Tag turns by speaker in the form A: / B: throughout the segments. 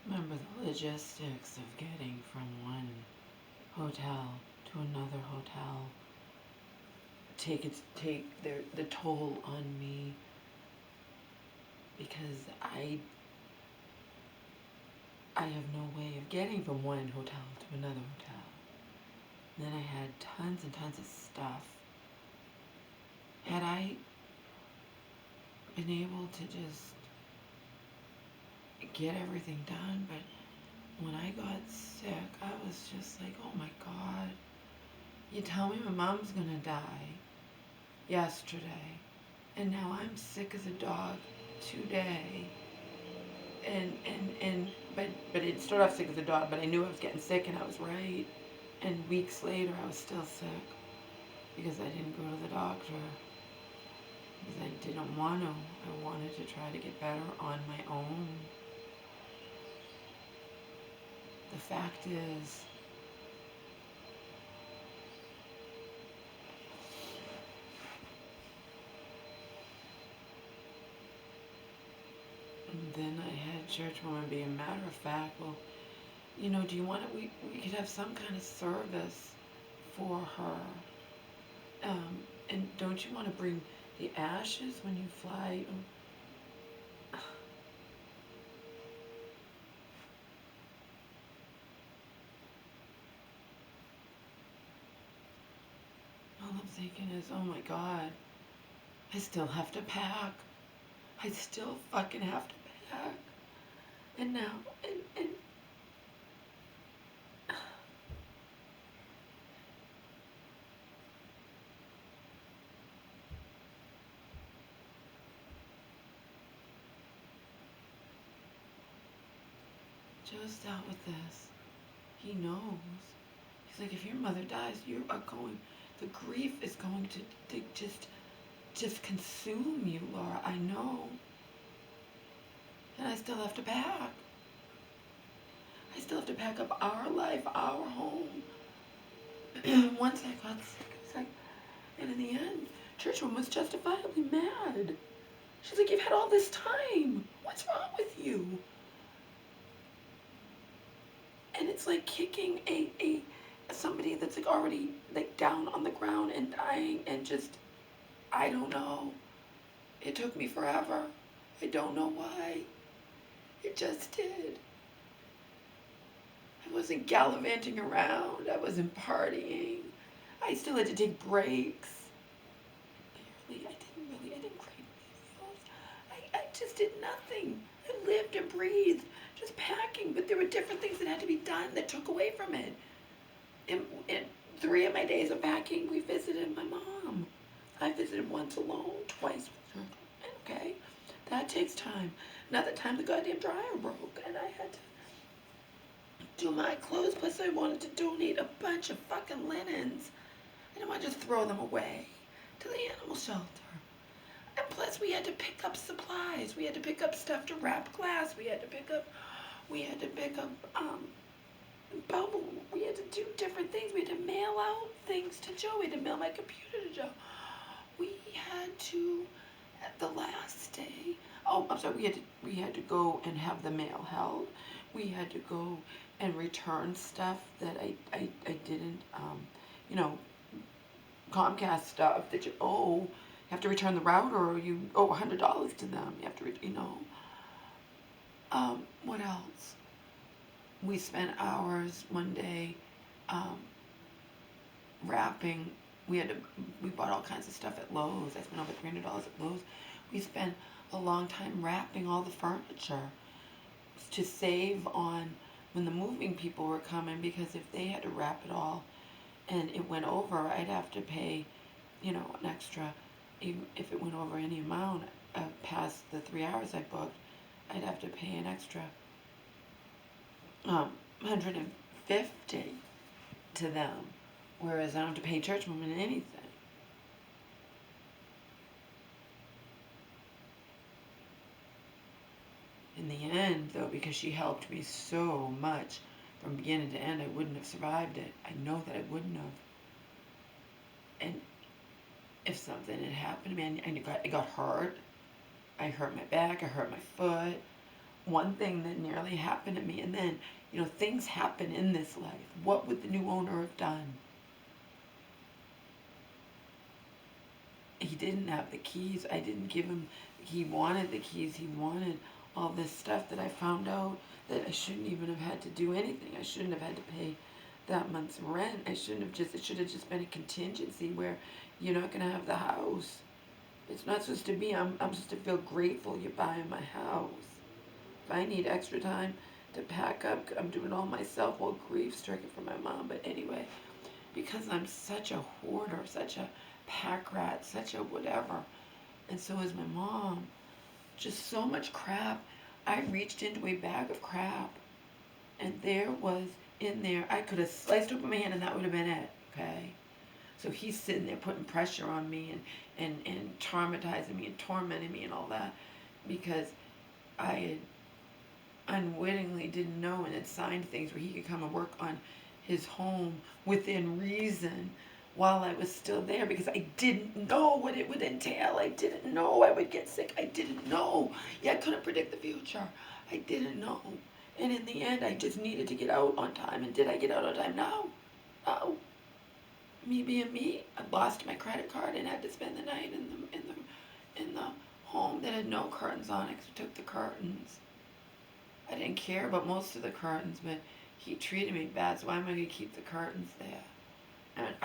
A: Remember the logistics of getting from one hotel to another hotel. Take the toll on me because I have no way of getting from one hotel to another hotel. And then I had tons and tons of stuff. Had I been able to just get everything done, but when I got sick, I was just like, oh my God, you tell me my mom's gonna die yesterday, and now I'm sick as a dog today. But it started off sick as a dog, but I knew I was getting sick and I was right. And weeks later, I was still sick because I didn't go to the doctor because I didn't want to. I wanted to try to get better on my own. The fact is, and then I had a church woman be a matter of fact, well, do you want to, we could have some kind of service for her. And don't you want to bring the ashes when you fly? All I'm thinking is, oh my God, I still have to pack. I still fucking have to pack. And now, and Joe's out with this. He knows. He's like, if your mother dies, you are going, the grief is going to just consume you, Laura. I know. And I still have to pack. I still have to pack up our life, our home. Once I got sick, it was like, and in the end, Churchwoman was justifiably mad. She's like, you've had all this time. What's wrong with you? And it's like kicking a somebody that's like already like down on the ground and dying and just, I don't know. It took me forever. I don't know why. It just did. I wasn't gallivanting around. I wasn't partying. I still had to take breaks. I didn't crave meals. I just did nothing. I lived and breathed, just packing. But there were different things that had to be done that took away from it. In 3 of my days of packing, we visited my mom. I visited once alone, twice with her. Okay, that takes time. Another time the goddamn dryer broke and I had to do my clothes. Plus I wanted to donate a bunch of fucking linens. I didn't want to just throw them away to the animal shelter. And plus we had to pick up supplies. We had to pick up stuff to wrap glass. We had to pick up bubble. We had to do different things. We had to mail out things to Joe. We had to mail my computer to Joe. We had to, at the last day, oh, I'm sorry, we had to go and have the mail held. We had to go and return stuff that I didn't, Comcast stuff that you have to return the router or you owe $100 to them. You have to, what else? We spent hours one day wrapping. We bought all kinds of stuff at Lowe's. I spent over $300 at Lowe's. We spent a long time wrapping all the furniture to save on when the moving people were coming, because if they had to wrap it all and it went over, I'd have to pay, an extra, even if it went over any amount past the 3 hours I booked, I'd have to pay an extra $150 to them, whereas I don't have to pay church women anything. In the end, though, because she helped me so much from beginning to end, I wouldn't have survived it. I know that I wouldn't have. And if something had happened to me and I got hurt, I hurt my back, I hurt my foot. one thing that nearly happened to me, and then, things happen in this life. What would the new owner have done? He didn't have the keys. I didn't give him, he wanted the keys. He wanted all this stuff that I found out that I shouldn't even have had to do anything. I shouldn't have had to pay that month's rent. It should have just been a contingency where you're not going to have the house. It's not supposed to be, I'm supposed to feel grateful you're buying my house. If I need extra time to pack up, I'm doing it all myself while grief-stricken for my mom. But anyway, because I'm such a hoarder, such a pack rat, such a whatever, and so is my mom, just so much crap. I reached into a bag of crap, and there was in there, I could have sliced open my hand and that would have been it, okay? So he's sitting there putting pressure on me and traumatizing me and tormenting me and all that because I had unwittingly didn't know and had signed things where he could come and work on his home within reason while I was still there because I didn't know what it would entail. I didn't know I would get sick. I didn't know. Yeah, I couldn't predict the future. I didn't know. And in the end, I just needed to get out on time. And did I get out on time? No. No. Me being me, I lost my credit card and had to spend the night in the home that had no curtains on it because we took the curtains. I didn't care about most of the curtains, but he treated me bad, so why am I going to keep the curtains there?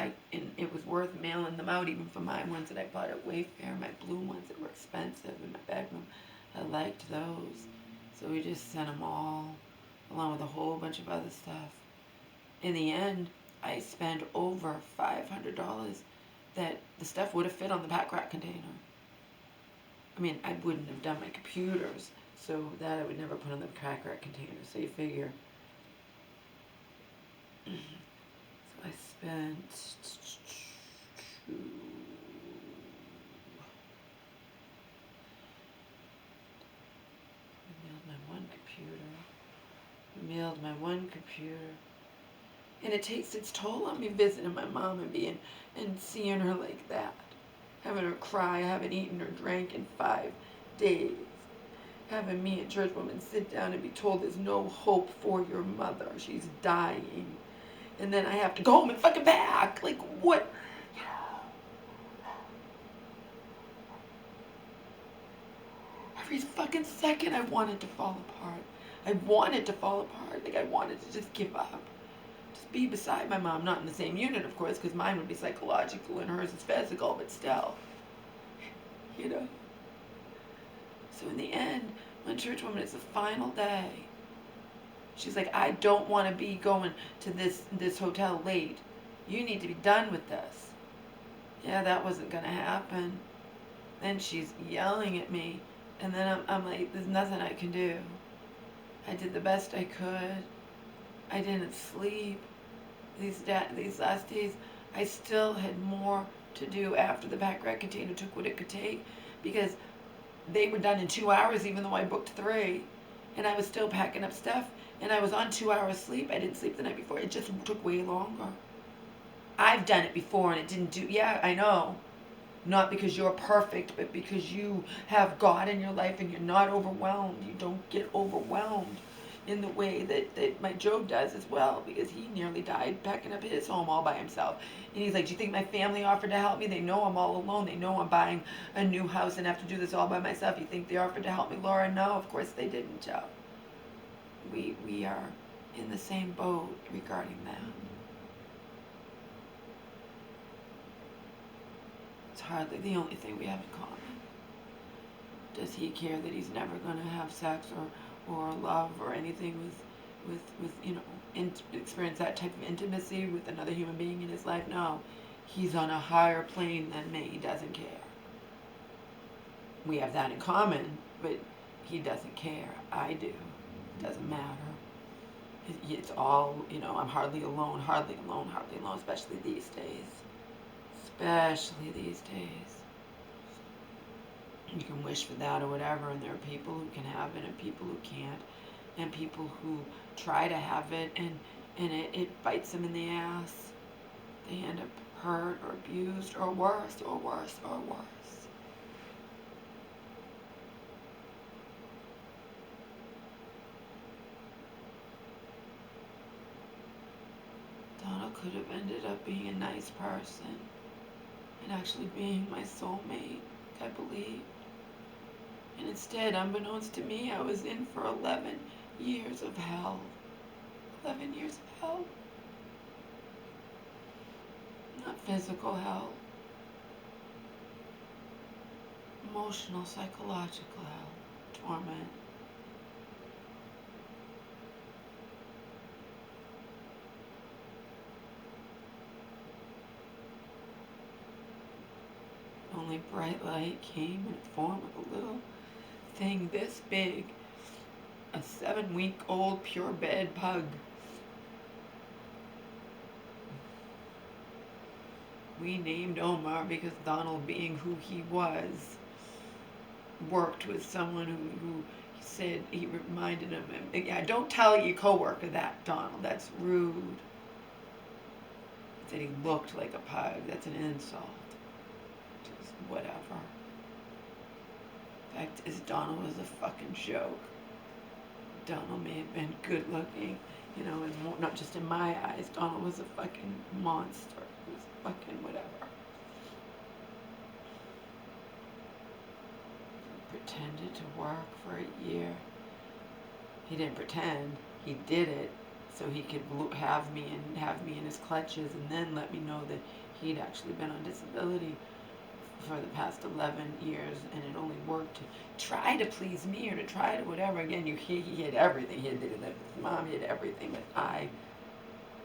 A: And it was worth mailing them out, even for my ones that I bought at Wayfair, my blue ones that were expensive in my bedroom. I liked those. So we just sent them all, along with a whole bunch of other stuff. In the end, I spent over $500 that the stuff would have fit on the pack rat container. I mean, I wouldn't have done my computers, so that I would never put on the pack rat container. So you figure. So I spent mailed my one computer. And it takes its toll on me visiting my mom and seeing her like that. Having her cry, I haven't eaten or drank in 5 days. Having me, a church woman, sit down and be told there's no hope for your mother. She's dying. And then I have to go home and fucking back. Like, what? Every fucking second I wanted to fall apart. I wanted to fall apart. Like, I wanted to just give up. Just be beside my mom. Not in the same unit, of course, because mine would be psychological and hers is physical, but still. So in the end, when church woman, it's the final day. She's like, I don't want to be going to this hotel late. You need to be done with this. Yeah, that wasn't going to happen. Then she's yelling at me. And then I'm like, there's nothing I can do. I did the best I could. I didn't sleep. These last days, I still had more to do after the pack rat container took what it could take because they were done in 2 hours even though I booked 3. And I was still packing up stuff. And I was on 2 hours sleep. I didn't sleep the night before. It just took way longer. I've done it before and it didn't do, yeah, I know. Not because you're perfect, but because you have God in your life and you're not overwhelmed. You don't get overwhelmed in the way that my Job does as well, because he nearly died packing up his home all by himself. And he's like, do you think my family offered to help me? They know I'm all alone. They know I'm buying a new house and have to do this all by myself. You think they offered to help me, Laura? No, of course they didn't, Joe. We are in the same boat regarding that. It's hardly the only thing we have in common. Does he care that he's never going to have sex or love or anything with experience that type of intimacy with another human being in his life? No. He's on a higher plane than me. He doesn't care. We have that in common, but he doesn't care. I do. It doesn't matter. It's all, I'm hardly alone, especially these days. Especially these days. You can wish for that or whatever, and there are people who can have it and people who can't, and people who try to have it and it bites them in the ass. They end up hurt or abused or worse or worse or worse. could have ended up being a nice person and actually being my soulmate, I believe. And instead, unbeknownst to me, I was in for 11 years of hell. 11 years of hell. Not physical hell. Emotional, psychological hell. Torment. Only bright light came in the form of a little thing this big. A 7-week-old pure bed pug. We named Omar because Donald, being who he was, worked with someone who said he reminded him. Yeah, don't tell your coworker that, Donald. That's rude. He said he looked like a pug. That's an insult. Just whatever. In fact, his Donald was a fucking joke. Donald may have been good looking, you know, and not just in my eyes. Donald was a fucking monster. He was fucking whatever. He pretended to work for a year. He didn't pretend. He did it so he could have me in his clutches, and then let me know that he'd actually been on disability for the past 11 years, and it only worked to try to please me or to try to whatever. Again, he had everything. He had his mom, he had everything, but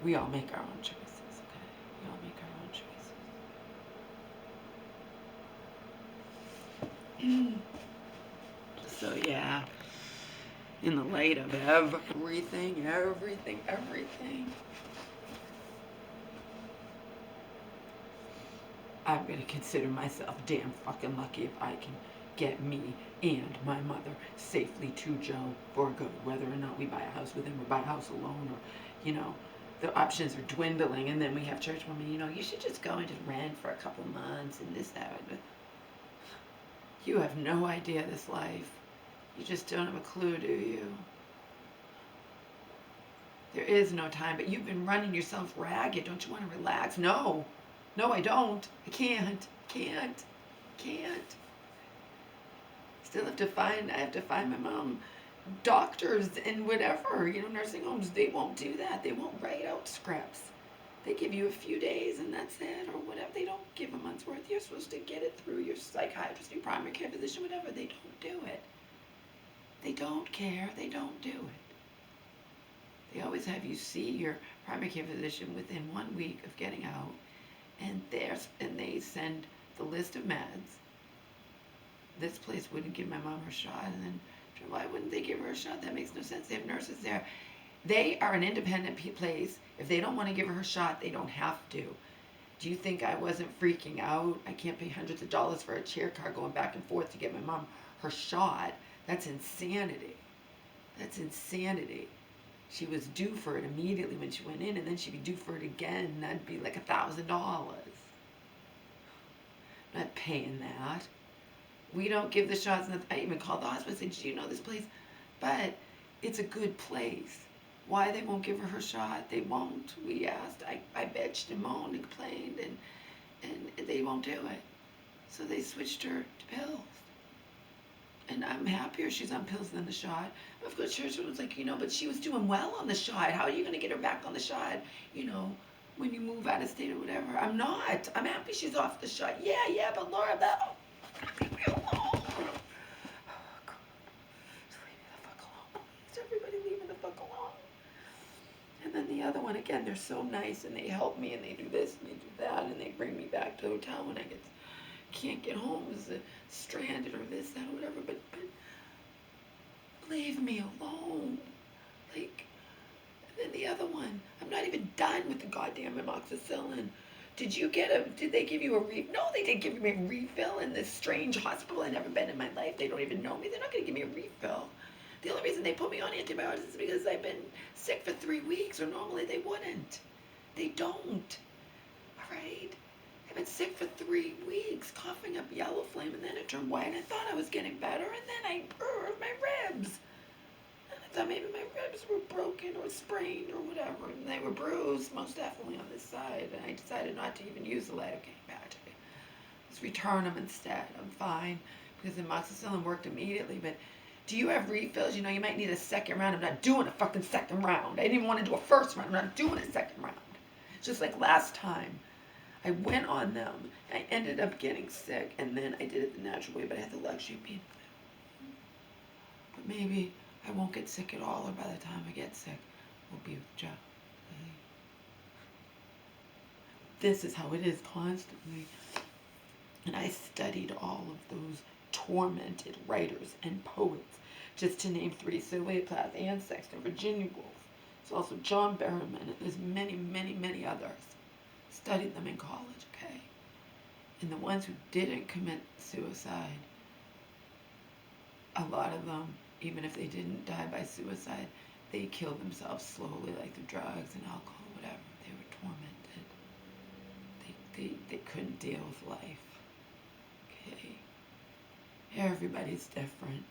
A: we all make our own choices, okay? We all make our own choices. So yeah, in the light of everything, I'm going to consider myself damn fucking lucky if I can get me and my mother safely to Joe for good, whether or not we buy a house with him or buy a house alone, or, you know, the options are dwindling. And then we have church women, you know, you should just go and just rent for a couple months and this, that. You have no idea this life. You just don't have a clue, do you? There is no time, but you've been running yourself ragged. Don't you want to relax? No, I don't. I can't. Still have to find, I have to find my mom doctors and whatever, you know, nursing homes. They won't do that. They won't write out scripts. They give you a few days and that's it, or whatever. They don't give a month's worth. You're supposed to get it through your psychiatrist, your primary care physician, whatever. They don't do it. They don't care. They don't do it. They always have you see your primary care physician within 1 week of getting out, and they send the list of meds. This place wouldn't give my mom her shot, and then why wouldn't they give her a shot? That makes no sense. They have nurses there. They are an independent place. If they don't want to give her her shot, they don't have to. Do you think I wasn't freaking out? I can't pay hundreds of dollars for a chair car going back and forth to get my mom her shot. That's insanity. That's insanity. She was due for it immediately when she went in, and then she'd be due for it again. That'd be like $1,000. I'm not paying that. We don't give the shots. I even called the hospital and said, "Do you know this place?" But it's a good place. Why they won't give her shot? They won't. We asked. I bitched and moaned and complained, and they won't do it. So they switched her to pills. And I'm happier she's on pills than the shot. But of course, church was like, you know, but she was doing well on the shot. How are you going to get her back on the shot, you know, when you move out of state or whatever? I'm not. I'm happy she's off the shot. Yeah, but Laura, leave me alone. Oh, God. Just leave me the fuck alone, please. Everybody leave me the fuck alone. And then the other one, again, they're so nice, and they help me, and they do this, and they do that, and they bring me back to the hotel when I can't get home, is stranded or this, that, or whatever, but leave me alone. Like, and then the other one, I'm not even done with the goddamn amoxicillin. Did they give you a no, they didn't give me a refill in this strange hospital I've never been in my life. They don't even know me. They're not going to give me a refill. The only reason they put me on antibiotics is because I've been sick for 3 weeks, or normally they wouldn't. They don't. All right? I've been sick for 3 weeks, coughing up yellow flame, and then it turned white, and I thought I was getting better, and then I my ribs. And I thought maybe my ribs were broken, or sprained or whatever. And they were bruised, most definitely on this side. And I decided not to even use the lidocaine patch. Just return them instead. I'm fine because the amoxicillin worked immediately. But do you have refills? You know, you might need a second round. I'm not doing a fucking second round. I didn't even want to do a first round. I'm not doing a second round. It's just like last time. I went on them. I ended up getting sick, and then I did it the natural way, but I had the luxury of being. But maybe I won't get sick at all, or by the time I get sick, we'll be with Joe. This is how it is constantly. And I studied all of those tormented writers and poets, just to name 3: Sylvia Plath, Anne Sexton, Virginia Woolf. There's also John Berryman, and there's many, many, many others. Studied them in college, okay? And the ones who didn't commit suicide, a lot of them, even if they didn't die by suicide, they killed themselves slowly, like through drugs and alcohol, whatever. They were tormented. They couldn't deal with life. Okay? Everybody's different.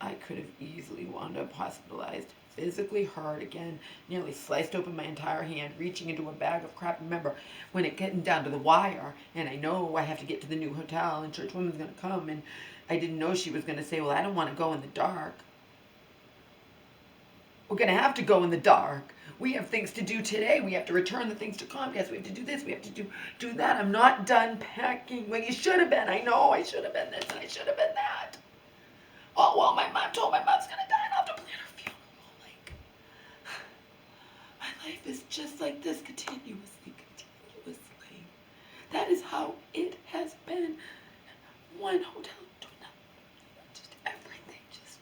A: I could have easily wound up hospitalized, physically hurt again, nearly sliced open my entire hand, reaching into a bag of crap. Remember, when it getting down to the wire, and I know I have to get to the new hotel, and Church Woman's going to come, and I didn't know she was going to say, well, I don't want to go in the dark. We're going to have to go in the dark. We have things to do today. We have to return the things to Comcast. We have to do this. We have to do that. I'm not done packing. Well, you should have been. I know I should have been this, and I should have been that. Oh, well, my mom told my mom's going to die, and I'll have to plan her funeral. Like, my life is just like this, continuously. That is how it has been. One hotel to another. Just everything, just.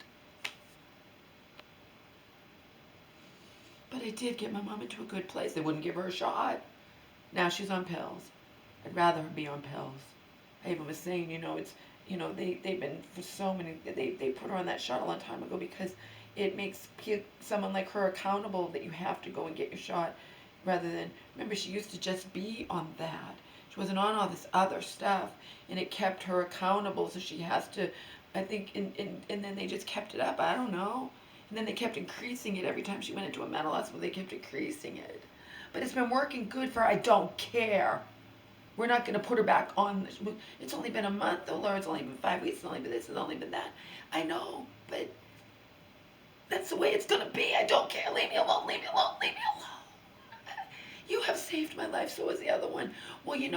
A: But I did get my mom into a good place. They wouldn't give her a shot. Now she's on pills. I'd rather her be on pills. I even was saying, it's, they've been for so many, they put her on that shot a long time ago because it makes someone like her accountable that you have to go and get your shot rather than, remember, she used to just be on that. She wasn't on all this other stuff, and it kept her accountable, so she has to, I think, and then they just kept it up, I don't know. And then they kept increasing it every time she went into a mental hospital, they kept increasing it. But it's been working good for her, I don't care. We're not going to put her back on. It's only been a month, though, Laura. It's only been 5 weeks. It's only been this. It's only been that. I know, but that's the way it's going to be. I don't care. Leave me alone. Leave me alone. Leave me alone. You have saved my life. So was the other one. Well, you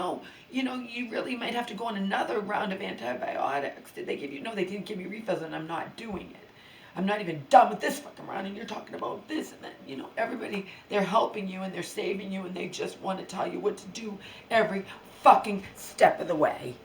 A: really might have to go on another round of antibiotics. Did they give you? No, they didn't give me refills, and I'm not doing it. I'm not even done with this fucking round, and you're talking about this, and then, everybody, they're helping you, and they're saving you, and they just want to tell you what to do every fucking step of the way.